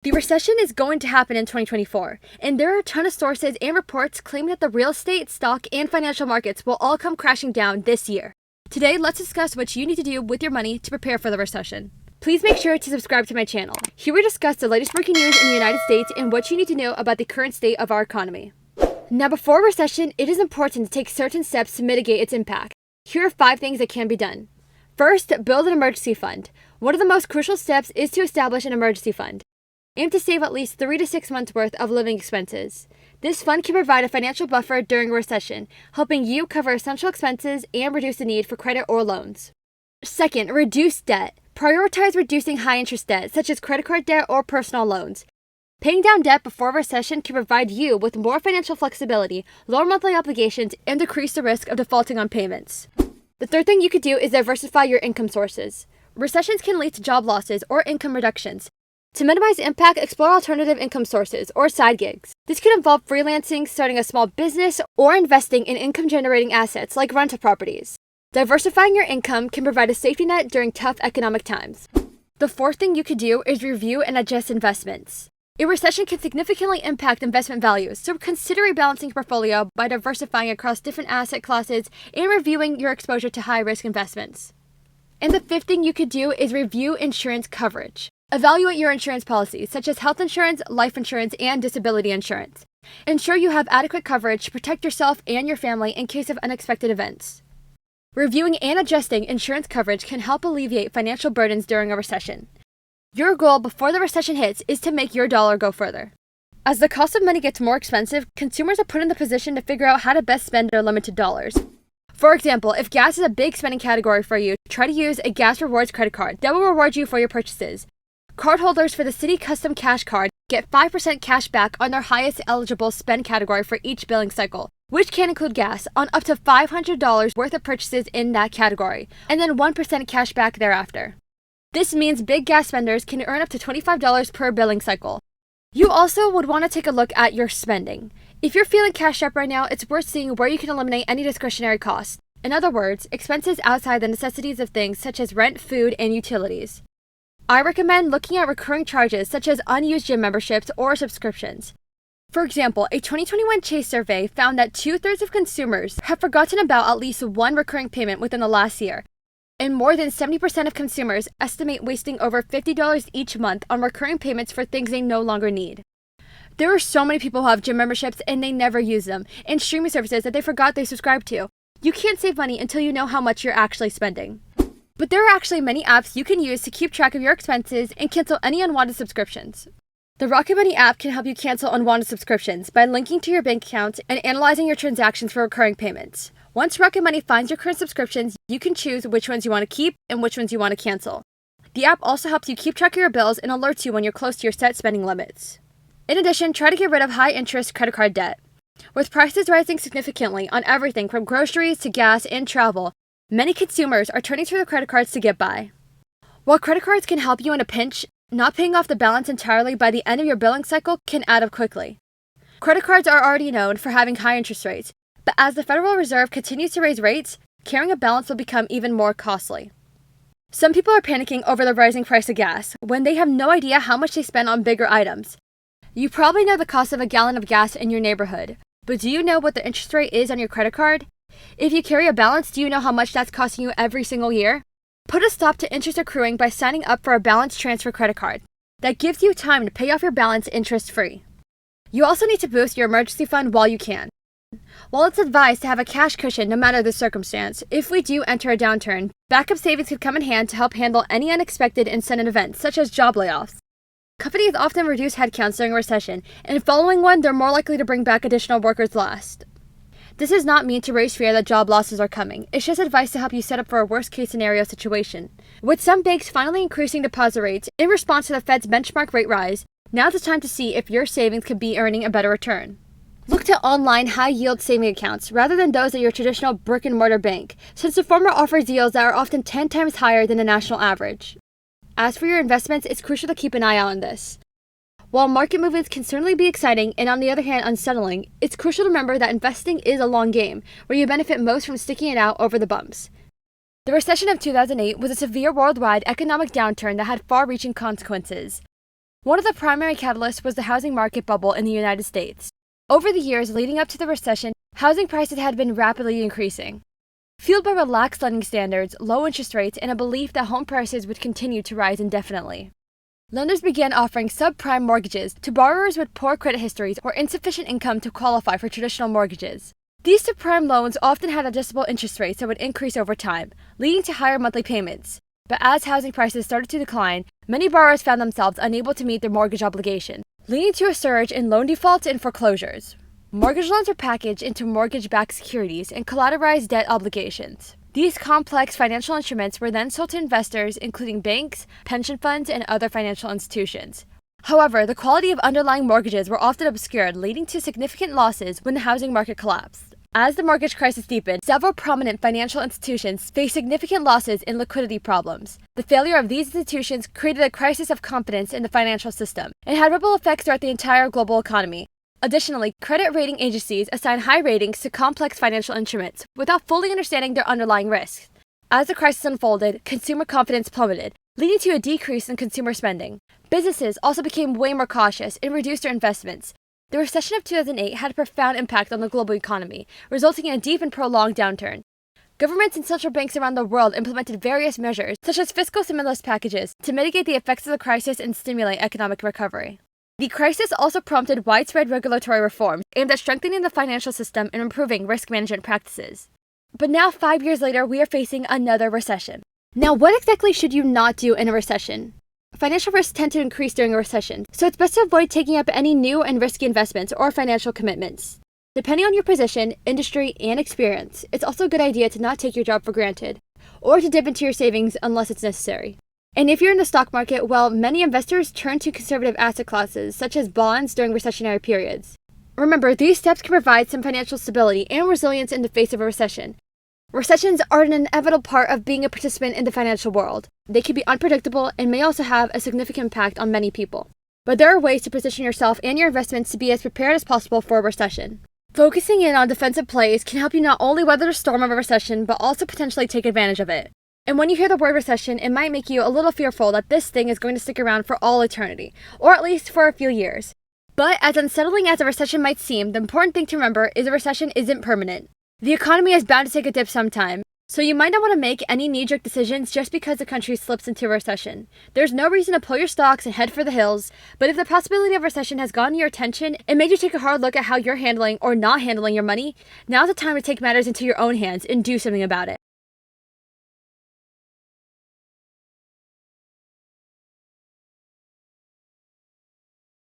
The recession is going to happen in 2024, and there are a ton of sources and reports claiming that the real estate, stock, and financial markets will all come crashing down this year. Today, let's discuss what you need to do with your money to prepare for the recession. Please make sure to subscribe to my channel. Here we discuss the latest breaking news in the United States and what you need to know about the current state of our economy. Now, before a recession, it is important to take certain steps to mitigate its impact. Here are 5 things that can be done. First, build an emergency fund. One of the most crucial steps is to establish an emergency fund. Aim to save at least 3 to 6 months worth of living expenses. This fund can provide a financial buffer during a recession, helping you cover essential expenses and reduce the need for credit or loans. Second, reduce debt. Prioritize reducing high-interest debt, such as credit card debt or personal loans. Paying down debt before a recession can provide you with more financial flexibility, lower monthly obligations, and decrease the risk of defaulting on payments. The third thing you could do is diversify your income sources. Recessions can lead to job losses or income reductions. To minimize impact, explore alternative income sources or side gigs. This could involve freelancing, starting a small business, or investing in income-generating assets like rental properties. Diversifying your income can provide a safety net during tough economic times. The fourth thing you could do is review and adjust investments. A recession can significantly impact investment values, so consider rebalancing your portfolio by diversifying across different asset classes and reviewing your exposure to high-risk investments. And the fifth thing you could do is review insurance coverage. Evaluate your insurance policies, such as health insurance, life insurance, and disability insurance. Ensure you have adequate coverage to protect yourself and your family in case of unexpected events. Reviewing and adjusting insurance coverage can help alleviate financial burdens during a recession. Your goal before the recession hits is to make your dollar go further. As the cost of money gets more expensive, consumers are put in the position to figure out how to best spend their limited dollars. For example, if gas is a big spending category for you, try to use a gas rewards credit card that will reward you for your purchases. Cardholders for the Citi Custom Cash Card get 5% cash back on their highest eligible spend category for each billing cycle, which can include gas on up to $500 worth of purchases in that category, and then 1% cash back thereafter. This means big gas spenders can earn up to $25 per billing cycle. You also would want to take a look at your spending. If you're feeling cashed up right now, it's worth seeing where you can eliminate any discretionary costs. In other words, expenses outside the necessities of things such as rent, food, and utilities. I recommend looking at recurring charges such as unused gym memberships or subscriptions. For example, a 2021 Chase survey found that 2/3 of consumers have forgotten about at least one recurring payment within the last year, and more than 70% of consumers estimate wasting over $50 each month on recurring payments for things they no longer need. There are so many people who have gym memberships and they never use them, and streaming services that they forgot they subscribed to. You can't save money until you know how much you're actually spending. But there are actually many apps you can use to keep track of your expenses and cancel any unwanted subscriptions. The Rocket Money app can help you cancel unwanted subscriptions by linking to your bank account and analyzing your transactions for recurring payments. Once Rocket Money finds your current subscriptions, you can choose which ones you want to keep and which ones you want to cancel. The app also helps you keep track of your bills and alerts you when you're close to your set spending limits. In addition, try to get rid of high-interest credit card debt. With prices rising significantly on everything from groceries to gas and travel, many consumers are turning to their credit cards to get by. While credit cards can help you in a pinch, not paying off the balance entirely by the end of your billing cycle can add up quickly. Credit cards are already known for having high interest rates, but as the Federal Reserve continues to raise rates, carrying a balance will become even more costly. Some people are panicking over the rising price of gas when they have no idea how much they spend on bigger items. You probably know the cost of a gallon of gas in your neighborhood, but do you know what the interest rate is on your credit card? If you carry a balance, do you know how much that's costing you every single year? Put a stop to interest accruing by signing up for a balance transfer credit card. That gives you time to pay off your balance interest-free. You also need to boost your emergency fund while you can. While it's advised to have a cash cushion no matter the circumstance, if we do enter a downturn, backup savings could come in hand to help handle any unexpected and sudden events, such as job layoffs. Companies often reduce headcounts during a recession, and following one, they're more likely to bring back additional workers last. This does not mean to raise fear that job losses are coming. It's just advice to help you set up for a worst-case scenario situation. With some banks finally increasing deposit rates in response to the Fed's benchmark rate rise, now's the time to see if your savings could be earning a better return. Look to online high-yield saving accounts rather than those at your traditional brick-and-mortar bank, since the former offers yields that are often 10 times higher than the national average. As for your investments, it's crucial to keep an eye out on this. While market movements can certainly be exciting and on the other hand unsettling, it's crucial to remember that investing is a long game, where you benefit most from sticking it out over the bumps. The recession of 2008 was a severe worldwide economic downturn that had far-reaching consequences. One of the primary catalysts was the housing market bubble in the United States. Over the years leading up to the recession, housing prices had been rapidly increasing. Fueled by relaxed lending standards, low interest rates, and a belief that home prices would continue to rise indefinitely, lenders began offering subprime mortgages to borrowers with poor credit histories or insufficient income to qualify for traditional mortgages. These subprime loans often had adjustable interest rates that would increase over time, leading to higher monthly payments. But as housing prices started to decline, many borrowers found themselves unable to meet their mortgage obligations, leading to a surge in loan defaults and foreclosures. Mortgage loans were packaged into mortgage-backed securities and collateralized debt obligations. These complex financial instruments were then sold to investors, including banks, pension funds, and other financial institutions. However, the quality of underlying mortgages were often obscured, leading to significant losses when the housing market collapsed. As the mortgage crisis deepened, several prominent financial institutions faced significant losses and liquidity problems. The failure of these institutions created a crisis of confidence in the financial system and had ripple effects throughout the entire global economy. Additionally, credit rating agencies assign high ratings to complex financial instruments without fully understanding their underlying risks. As the crisis unfolded, consumer confidence plummeted, leading to a decrease in consumer spending. Businesses also became way more cautious and reduced their investments. The recession of 2008 had a profound impact on the global economy, resulting in a deep and prolonged downturn. Governments and central banks around the world implemented various measures, such as fiscal stimulus packages, to mitigate the effects of the crisis and stimulate economic recovery. The crisis also prompted widespread regulatory reforms aimed at strengthening the financial system and improving risk management practices. But now, 5 years later, we are facing another recession. Now, what exactly should you not do in a recession? Financial risks tend to increase during a recession, so it's best to avoid taking up any new and risky investments or financial commitments. Depending on your position, industry, and experience, it's also a good idea to not take your job for granted, or to dip into your savings unless it's necessary. And if you're in the stock market, well, many investors turn to conservative asset classes, such as bonds during recessionary periods. Remember, these steps can provide some financial stability and resilience in the face of a recession. Recessions are an inevitable part of being a participant in the financial world. They can be unpredictable and may also have a significant impact on many people. But there are ways to position yourself and your investments to be as prepared as possible for a recession. Focusing in on defensive plays can help you not only weather the storm of a recession, but also potentially take advantage of it. And when you hear the word recession, it might make you a little fearful that this thing is going to stick around for all eternity, or at least for a few years. But as unsettling as a recession might seem, the important thing to remember is a recession isn't permanent. The economy is bound to take a dip sometime, so you might not want to make any knee-jerk decisions just because the country slips into a recession. There's no reason to pull your stocks and head for the hills, but if the possibility of recession has gotten your attention and made you take a hard look at how you're handling or not handling your money, now's the time to take matters into your own hands and do something about it.